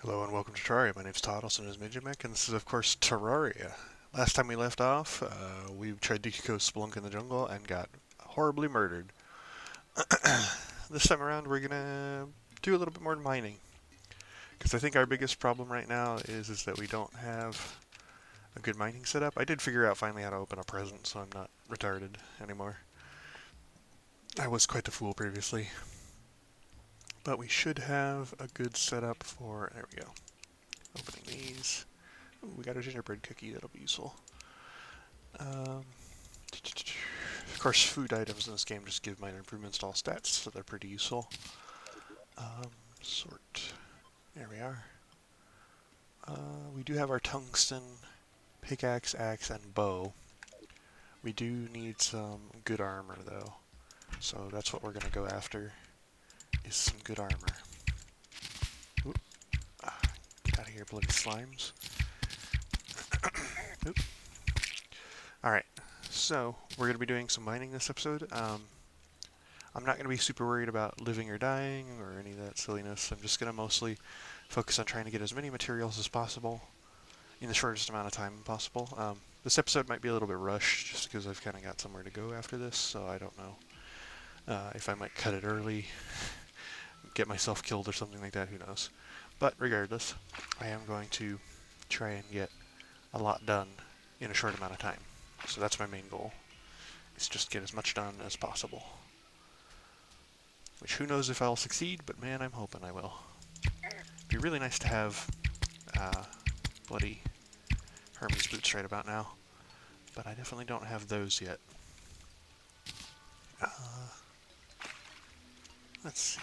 Hello and welcome to Terraria. My name's Todd, also known as Midgemech, and this is of course Terraria. Last time we left off, we tried to go spelunk in the jungle and got horribly murdered. This time around we're gonna do a little bit more mining, because I think our biggest problem right now is that we don't have a good mining setup. I did figure out finally how to open a present, so I'm not retarded anymore. I was quite the fool previously. But we should have a good setup for, there we go, opening these. Ooh, we got a gingerbread cookie, that'll be useful. Um, of course, food items in this game just give minor improvements to all stats, so they're pretty useful. Sort. There we are. We do have our tungsten pickaxe, axe, and bow. We do need some good armor, though. So that's what we're going to go after, is some good armor. Oop. Get out of here, bloody slimes. Oop. Alright, so we're going to be doing some mining this episode. I'm not going to be super worried about living or dying or any of that silliness. I'm just going to mostly focus on trying to get as many materials as possible in the shortest amount of time possible. This episode might be a little bit rushed just because I've kind of got somewhere to go after this, so I don't know if I might cut it early, get myself killed or something like that, who knows. But regardless, I am going to try and get a lot done in a short amount of time. So that's my main goal, is just get as much done as possible. Which who knows if I'll succeed, but man, I'm hoping I will. It'd be really nice to have bloody Hermes boots right about now, but I definitely don't have those yet. Let's see.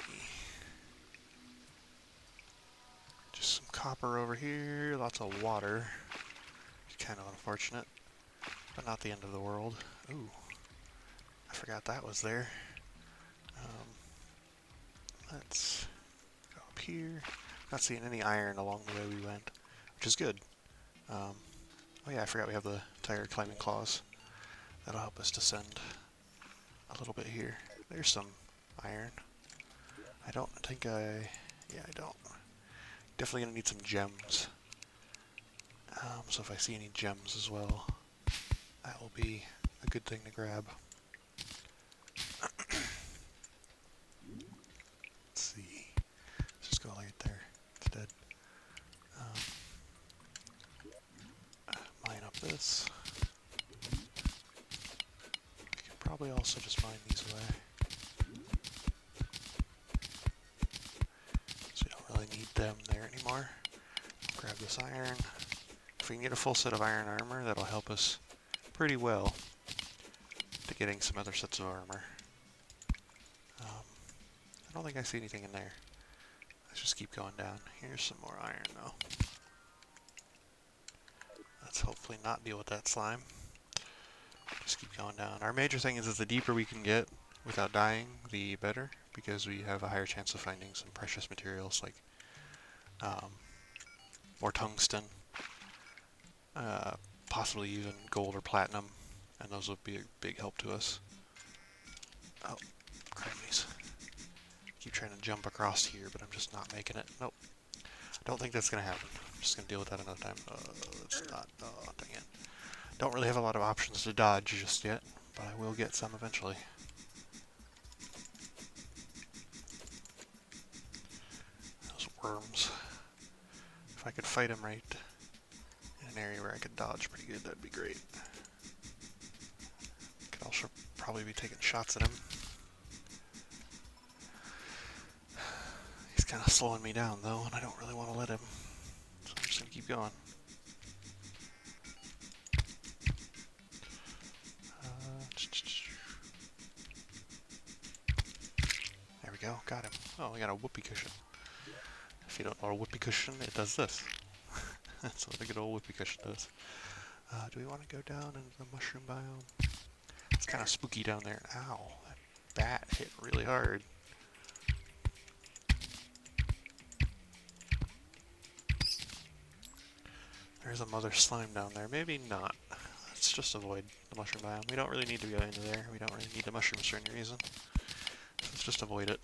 Just some copper over here, lots of water. Kind of unfortunate, but not the end of the world. Ooh, I forgot that was there. Let's go up here. Not seeing any iron along the way we went, which is good. Oh yeah, I forgot we have the tiger climbing claws. That'll help us descend a little bit here. There's some iron. I don't think yeah, I don't. Definitely gonna need some gems. So if I see any gems as well, that will be a good thing to grab. Let's see. Let's just go right there instead. Mine up this. I can probably also just mine these away. So we don't really need them there anymore. Grab this iron. If we can get a full set of iron armor, that'll help us pretty well to getting some other sets of armor. I don't think I see anything in there. Let's just keep going down. Here's some more iron though. Let's hopefully not deal with that slime. Just keep going down. Our major thing is the deeper we can get without dying, the better, because we have a higher chance of finding some precious materials like more tungsten, possibly even gold or platinum, and those would be a big help to us. Oh, crappies. Keep trying to jump across here, but I'm just not making it. Nope. Don't think that's going to happen. I'm just going to deal with that another time. It's not. Oh, dang it. Don't really have a lot of options to dodge just yet, but I will get some eventually. Those worms. If I could fight them right in an area where I could dodge pretty good, that'd be great. Could also probably be taking shots at him. He's kind of slowing me down though, and I don't really want to let him. So I'm just going to keep going. There we go, got him. Oh, we got a whoopee cushion. If you don't know a whoopee cushion, it does this. That's what a good old whoopee cushion does. Do we want to go down into the mushroom biome? It's kind of spooky down there. Ow, that bat hit really hard. There's a mother slime down there. Maybe not. Let's just avoid the mushroom biome. We don't really need to go into there. We don't really need the mushrooms for any reason. Let's just avoid it.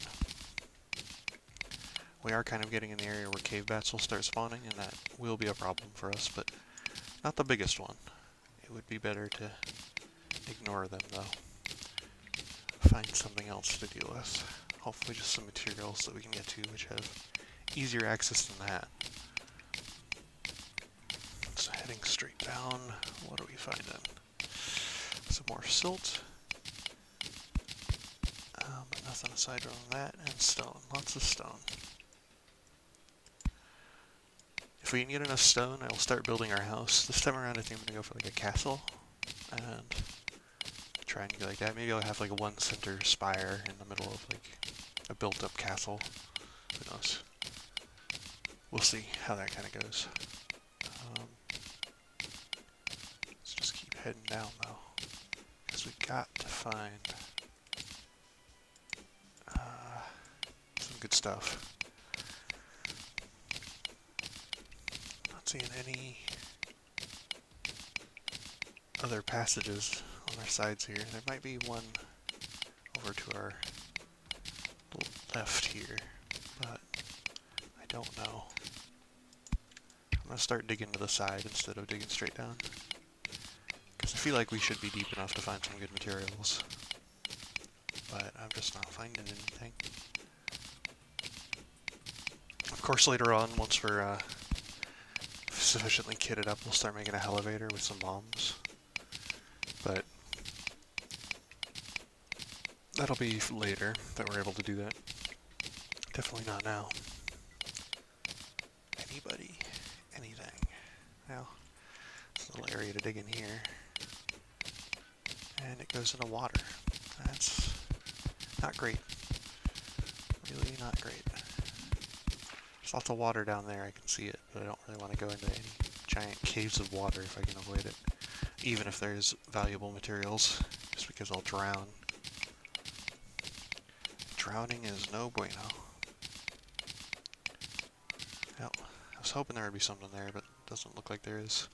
We are kind of getting in the area where cave bats will start spawning, and that will be a problem for us, but not the biggest one. It would be better to ignore them, though. Find something else to deal with. Hopefully just some materials that we can get to, which have easier access than that. So heading straight down, what are we finding? Some more silt. But nothing aside from that, and stone. Lots of stone. If we can get enough stone, I will start building our house. This time around I think I'm going to go for like a castle, and try and go like that. Maybe I'll have like a one center spire in the middle of like a built up castle. Who knows? We'll see how that kind of goes. Let's just keep heading down though, because we've got to find some good stuff. Not seeing any other passages on our sides here. There might be one over to our left here, but I don't know. I'm going to start digging to the side instead of digging straight down, because I feel like we should be deep enough to find some good materials, but I'm just not finding anything. Of course later on, once we're sufficiently kitted up, we'll start making a elevator with some bombs, but that'll be later that we're able to do that. Definitely not now. Anybody? Anything? Well, there's a little area to dig in here. And it goes into water. That's not great. Really not great. There's lots of water down there, I can see it, but I don't really want to go into any giant caves of water if I can avoid it. Even if there's valuable materials, just because I'll drown. Drowning is no bueno. Well, I was hoping there would be something there, but it doesn't look like there is.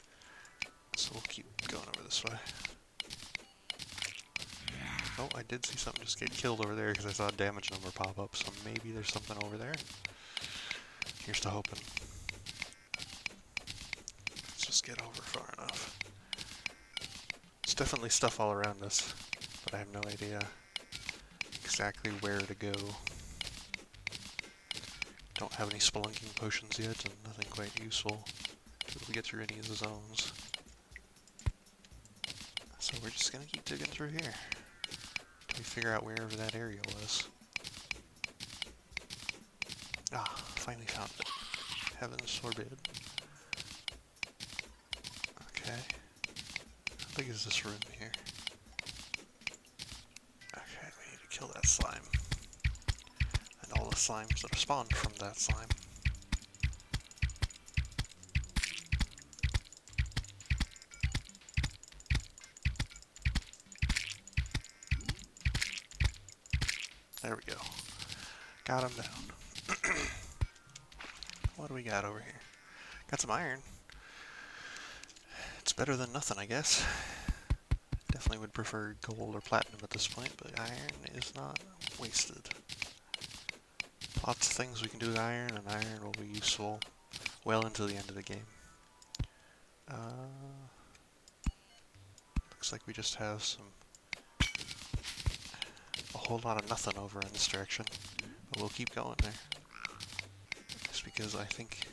So we'll keep going over this way. Oh, I did see something just get killed over there because I saw a damage number pop up, so maybe there's something over there. Here's to hoping. Let's just get over far enough. There's definitely stuff all around us, but I have no idea exactly where to go. Don't have any spelunking potions yet, and nothing quite useful to get through any of the zones. So we're just gonna keep digging through here till we figure out wherever that area was. Ah, finally found it. Heavens forbid. Okay. How big is this room here? Okay, we need to kill that slime. And all the slimes that are spawned from that slime. There we go. Got him down. What do we got over here? Got some iron. It's better than nothing, I guess. Definitely would prefer gold or platinum at this point, but iron is not wasted. Lots of things we can do with iron, and iron will be useful well into the end of the game. Looks like we just have a whole lot of nothing over in this direction, but we'll keep going there. Just because I think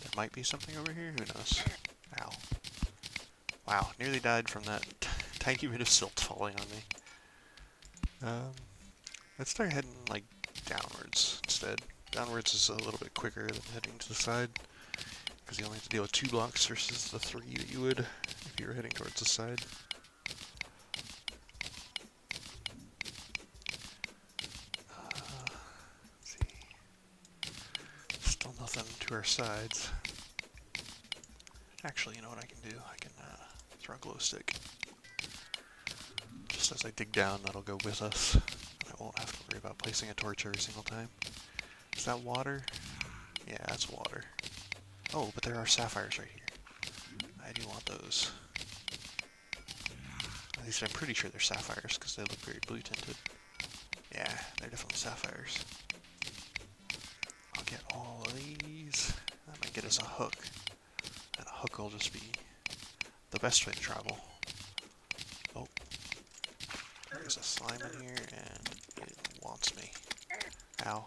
there might be something over here, who knows? Ow. Wow, nearly died from that tiny bit of silt falling on me. Let's start heading, like, downwards instead. Downwards is a little bit quicker than heading to the side, because you only have to deal with 2 blocks versus the 3 that you would if you were heading towards the side. Let's see. Still nothing to our sides. Actually, you know what I can do? I can throw a glow stick. Just as I dig down, that'll go with us. I won't have to worry about placing a torch every single time. Is that water? Yeah, that's water. Oh, but there are sapphires right here. I do want those. At least I'm pretty sure they're sapphires, because they look very blue tinted. Yeah, they're definitely sapphires. get all of these. That might get us a hook. And a hook will just be the best way to travel. Oh. There's a slime in here, and it wants me. Ow.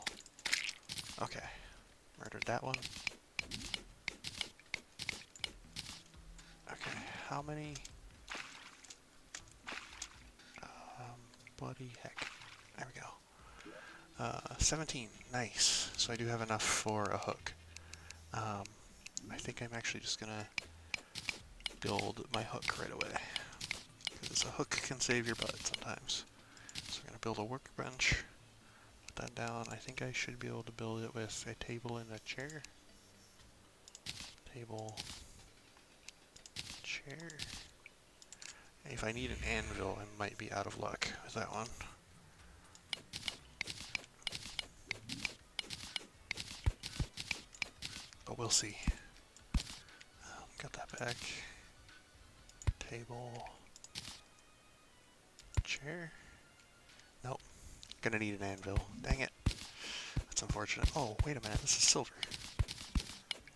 Okay. Murdered that one. Okay, how many? Bloody heck. There we go. 17. Nice. So I do have enough for a hook. I think I'm actually just gonna build my hook right away. Because a hook can save your butt sometimes. So I'm gonna build a workbench. Put that down. I think I should be able to build it with a table and a chair. Table. Chair. If I need an anvil, I might be out of luck with that one. But we'll see. Got that back. Table. Chair. Nope. Gonna need an anvil. Dang it. That's unfortunate. Oh, wait a minute. This is silver.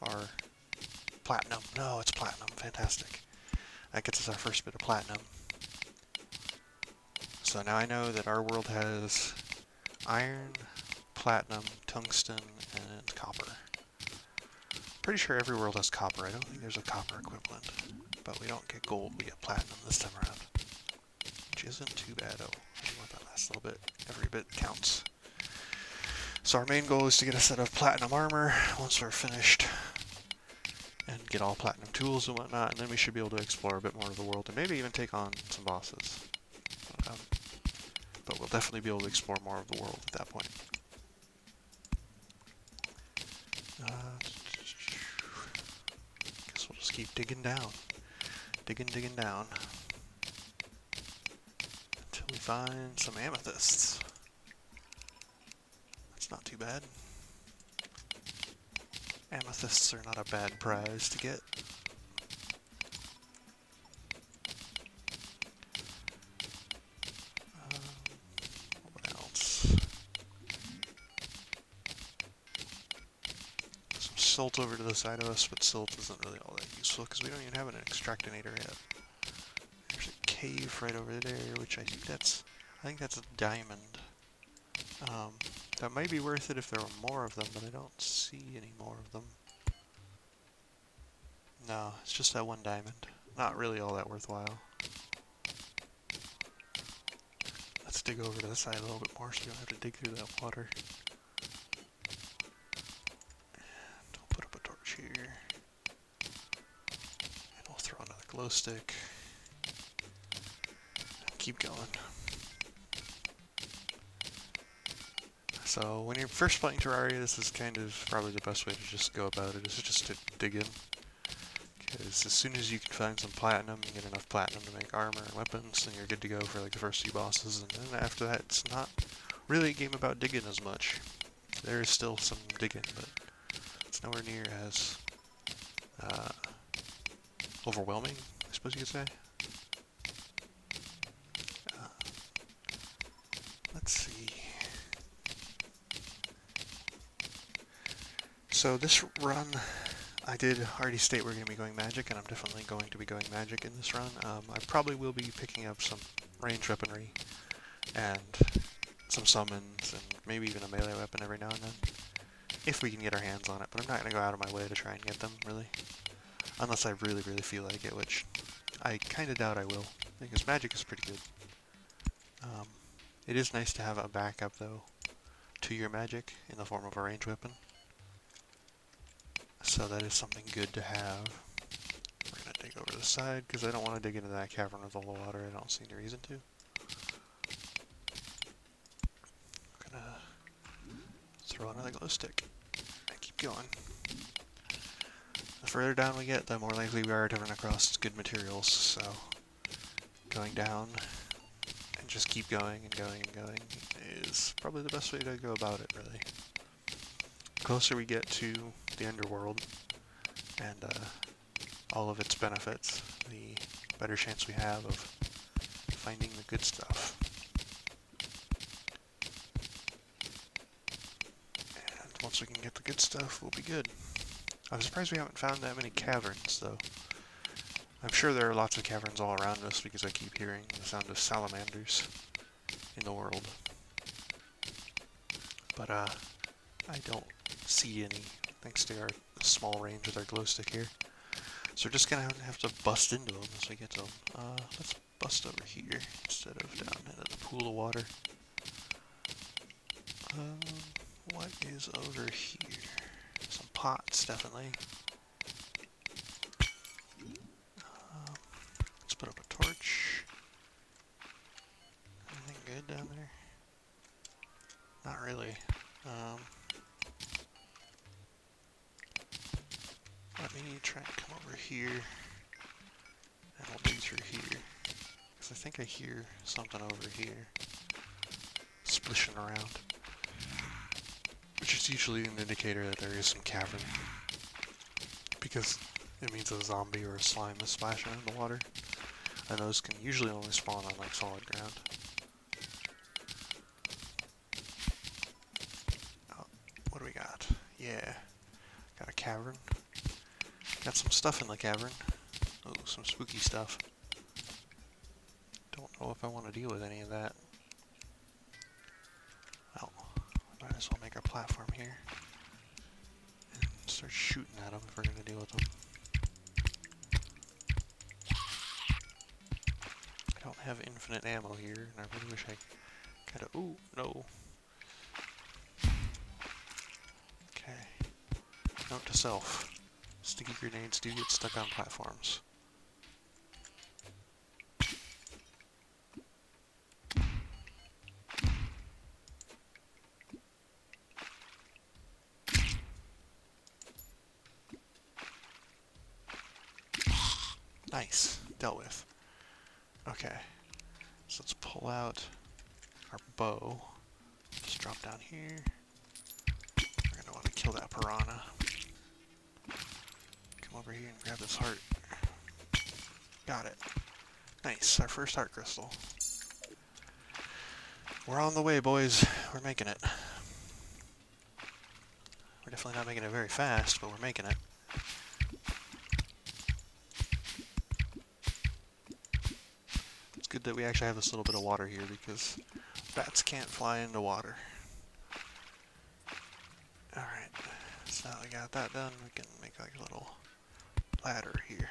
Or platinum. No, it's platinum. Fantastic. That gets us our first bit of platinum. So now I know that our world has iron, platinum, tungsten, and copper. Pretty sure every world has copper. I don't think there's a copper equivalent. But we don't get gold, we get platinum this time around. Which isn't too bad. Oh, I want that last little bit. Every bit counts. So our main goal is to get a set of platinum armor once we're finished. And get all platinum tools and whatnot, and then we should be able to explore a bit more of the world, and maybe even take on some bosses. But we'll definitely be able to explore more of the world at that point. Guess we'll just keep digging down. Digging down. Until we find some amethysts. That's not too bad. Amethysts are not a bad prize to get. What else? Some silt over to the side of us, but silt isn't really all that useful because we don't even have an extractinator yet. There's a cave right over there, which I think that's a diamond. That might be worth it if there were more of them, but I don't see any more of them. No, it's just that one diamond. Not really all that worthwhile. Let's dig over to the side a little bit more so we don't have to dig through that water. And we'll put up a torch here. And we'll throw another glow stick. And keep going. So when you're first playing Terraria, this is kind of probably the best way to just go about it, is just to dig in. Because as soon as you can find some platinum, you get enough platinum to make armor and weapons, then you're good to go for like the first few bosses, and then after that it's not really a game about digging as much. There is still some digging, but it's nowhere near as overwhelming, I suppose you could say. Let's see. So this run, I did already state we're going to be going magic, and I'm definitely going to be going magic in this run. I probably will be picking up some ranged weaponry, and some summons, and maybe even a melee weapon every now and then, if we can get our hands on it, but I'm not going to go out of my way to try and get them, really. Unless I really, really feel like it, which I kind of doubt I will, because magic is pretty good. It is nice to have a backup, though, to your magic in the form of a ranged weapon. So that is something good to have. We're going to dig over to the side, because I don't want to dig into that cavern with all the water. I don't see any reason to. I'm going to throw another glow stick and keep going. The further down we get, the more likely we are to run across good materials, so going down and just keep going and going and going is probably the best way to go about it, really. The closer we get to the underworld and all of its benefits, the better chance we have of finding the good stuff. And Once we can get the good stuff, we'll be good. I'm surprised we haven't found that many caverns, though. I'm sure there are lots of caverns all around us because I keep hearing the sound of salamanders in the world. But, I don't see any, thanks to our small range with our glow stick here. So we're just gonna have to bust into them as we get to them. Let's bust over here instead of down into the pool of water. What is over here? Some pots, definitely. Let's put up a torch. Anything good down there? Not really. Let me try and come over here, and we'll dig through here. Because I think I hear something over here splishing around. Which is usually an indicator that there is some cavern. Because it means a zombie or a slime is splashing in the water. And those can usually only spawn on like solid ground. Oh, what do we got? Yeah. Got a cavern. Got some stuff in the cavern. Oh, some spooky stuff. Don't know if I want to deal with any of that. Well, might as well make our platform here. And start shooting at them if we're going to deal with them. I don't have infinite ammo here, and I really wish I could have... Ooh, no. Okay. Note to self. Sticky grenades do get stuck on platforms. Nice. Dealt with. Okay. So let's pull out our bow. Just drop down here. We're going to want to kill that piranha. Come over here and grab this heart. Got it. Nice. Our first heart crystal. We're on the way, boys. We're making it. We're definitely not making it very fast, but we're making it. It's good that we actually have this little bit of water here because bats can't fly into water. Alright, so now we got that done, we can make like a little ladder here.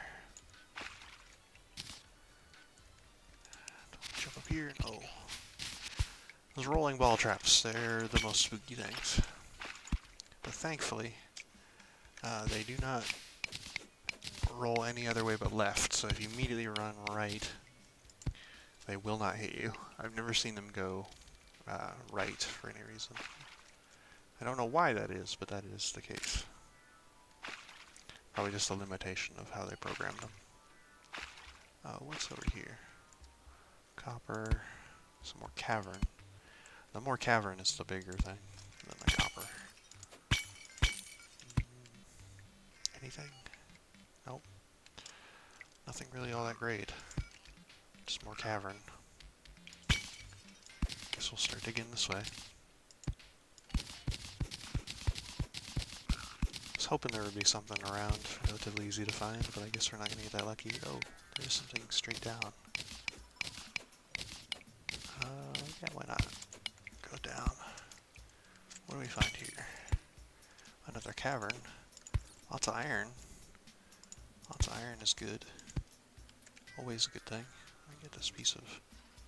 Don't jump up here, no. Those rolling ball traps, they're the most spooky things. But thankfully, they do not roll any other way but left, so if you immediately run right, they will not hit you. I've never seen them go right for any reason. I don't know why that is, but that is the case. Probably just a limitation of how they programmed them. What's over here? Copper, some more cavern. The more cavern is the bigger thing than the copper. Anything? Nope. Nothing really all that great. Just more cavern. Guess we'll start digging this way. I was hoping there would be something around relatively easy to find, but I guess we're not going to get that lucky. Oh, there's something straight down. Yeah, why not? Go down. What do we find here? Another cavern. Lots of iron. Lots of iron is good. Always a good thing. Let me get this piece of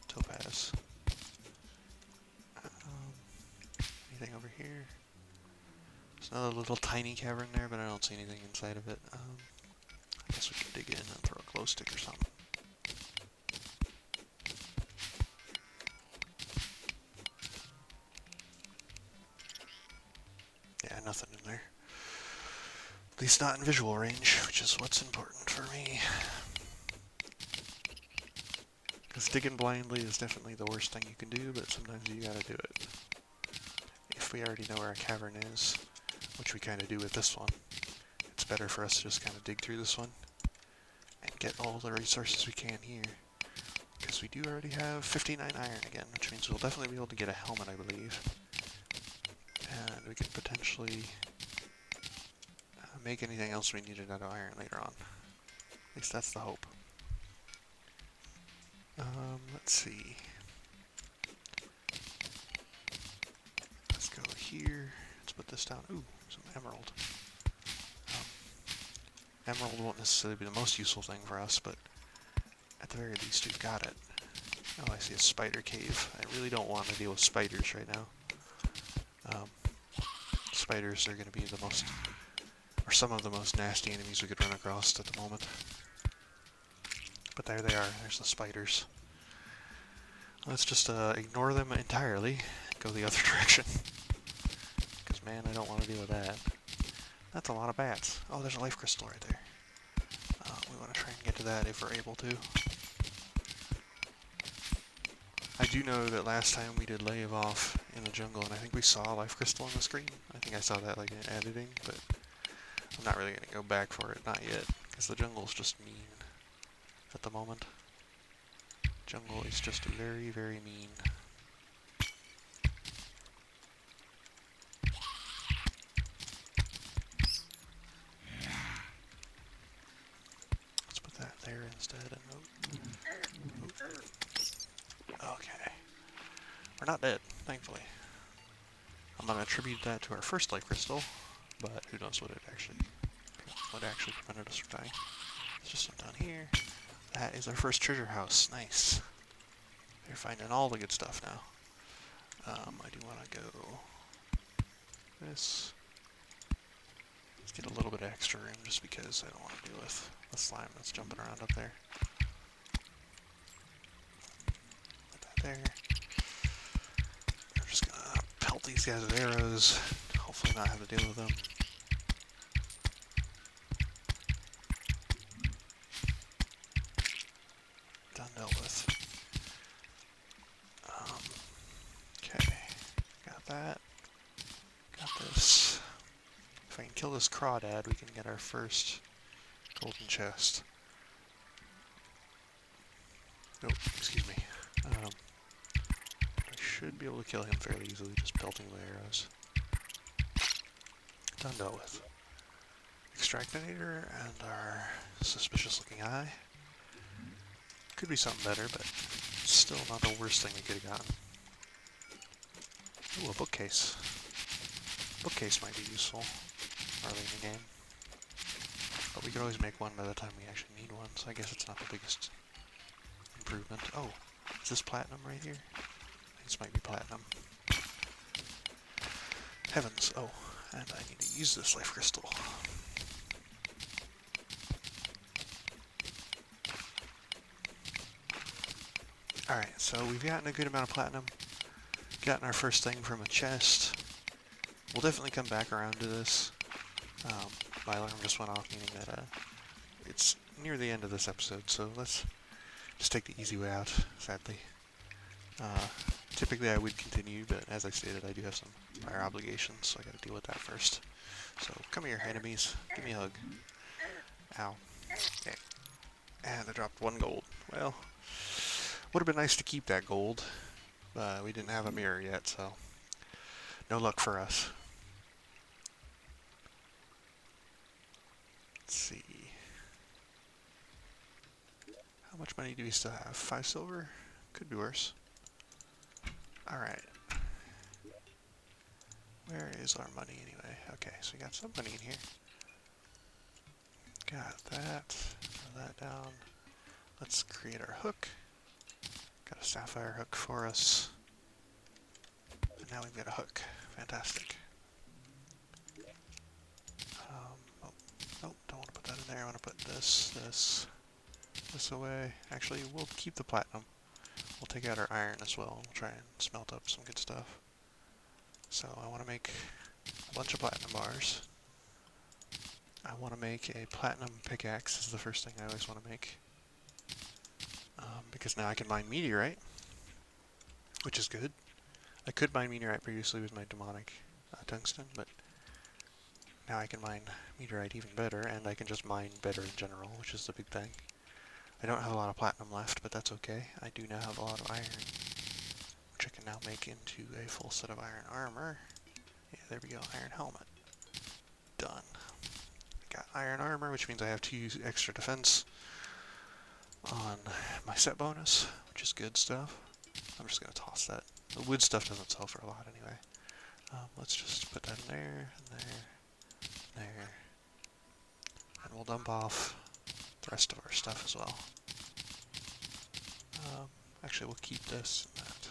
topaz. Anything over here? There's another little tiny cavern there, but I don't see anything inside of it. I guess we can dig in and throw a glow stick or something. Yeah, nothing in there. At least not in visual range, which is what's important for me. Because digging blindly is definitely the worst thing you can do, but sometimes you gotta do it. If we already know where a cavern is, which we kind of do with this one, it's better for us to just kind of dig through this one and get all the resources we can here. Because we do already have 59 iron again, which means we'll definitely be able to get a helmet, I believe. And we can potentially make anything else we needed out of iron later on. At least that's the hope. Let's see. Let's go here. Let's put this down. Ooh, some emerald. Emerald won't necessarily be the most useful thing for us, but at the very least we've got it. Oh, I see a spider cave. I really don't want to deal with spiders right now. Spiders are going to be the most, or some of the most nasty enemies we could run across at the moment. But there they are. There's the spiders. Let's just ignore them entirely and go the other direction. Because, man, I don't want to deal with that. That's a lot of bats. Oh, there's a life crystal right there. We want to try and get to that if we're able to. I do know that last time we did Lave Off in the jungle, and I think we saw a life crystal on the screen. I think I saw that like in editing, but I'm not really going to go back for it, not yet, because the jungle's just mean at the moment. Jungle is just very, very mean. Let's put that there instead. And okay. We're not dead, thankfully. I'm going to attribute that to our first life crystal, but who knows what actually prevented us from dying. There's just some down here. That is our first treasure house. Nice. We're finding all the good stuff now. I do want to go this. Let's get a little bit of extra room just because I don't want to deal with the slime that's jumping around up there. Put that there. We're just gonna pelt these guys with arrows. Hopefully not have to deal with them. Done dealt with. Okay. Got that. Got this. If I can kill this crawdad, we can get our first golden chest. Nope, excuse me. I should be able to kill him fairly easily, just pelting with arrows. Done dealt with. Extractinator and our suspicious looking eye. Could be something better, but still not the worst thing we could have gotten. Ooh, a bookcase. Bookcase might be useful early in the game. But we could always make one by the time we actually need one, so I guess it's not the biggest improvement. Oh, is this platinum right here? I think this might be platinum. Heavens, oh, and I need to use this life crystal. Alright, so we've gotten a good amount of platinum. Gotten our first thing from a chest. We'll definitely come back around to this. My alarm just went off, meaning that it's near the end of this episode, so let's just take the easy way out, sadly. Typically I would continue, but as I stated, I do have some prior obligations, so I gotta deal with that first. So, come here, enemies. Give me a hug. Ow. Okay. And I dropped 1 gold. Well, would have been nice to keep that gold. We didn't have a mirror yet, so no luck for us. Let's see. How much money do we still have? 5 silver? Could be worse. Alright. Where is our money anyway? Okay, so we got some money in here. Got that. Throw that down. Let's create our hook. Got a sapphire hook for us. And now we've got a hook. Fantastic. Oh, nope, don't want to put that in there. I want to put this away. Actually, we'll keep the platinum. We'll take out our iron as well. We'll try and smelt up some good stuff. So I want to make a bunch of platinum bars. I want to make a platinum pickaxe. This is the first thing I always want to make. Because now I can mine meteorite, which is good. I could mine meteorite previously with my demonic tungsten, but now I can mine meteorite even better, and I can just mine better in general, which is the big thing. I don't have a lot of platinum left, but that's okay. I do now have a lot of iron, which I can now make into a full set of iron armor. Yeah, there we go. Iron helmet. Done. Got iron armor, which means I have 2 extra defense on my set bonus, which is good stuff. I'm just going to toss that. The wood stuff doesn't sell for a lot anyway. Let's just put that in there, and there, and we'll dump off the rest of our stuff as well. Actually, we'll keep this and that.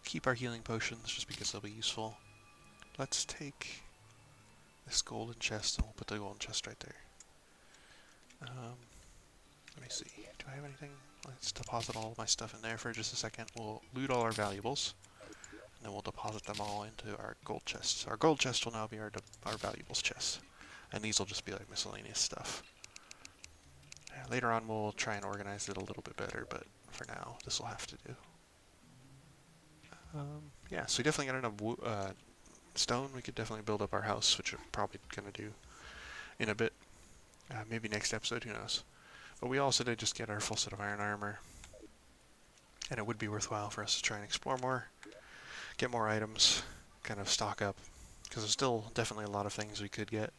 Keep our healing potions just because they'll be useful. Let's take this golden chest and we'll put the golden chest right there. Let me see. Do I have anything? Let's deposit all of my stuff in there for just a second. We'll loot all our valuables, and then we'll deposit them all into our gold chests. Our gold chest will now be our valuables chest, and these will just be like miscellaneous stuff. Later on, we'll try and organize it a little bit better, but for now, this will have to do. Yeah, so we definitely got enough stone. We could definitely build up our house, which we're probably going to do in a bit. Maybe next episode, who knows. But we also did just get our full set of iron armor, and it would be worthwhile for us to try and explore more, get more items, kind of stock up, because there's still definitely a lot of things we could get.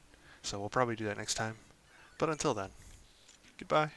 So we'll probably do that next time. But until then, goodbye.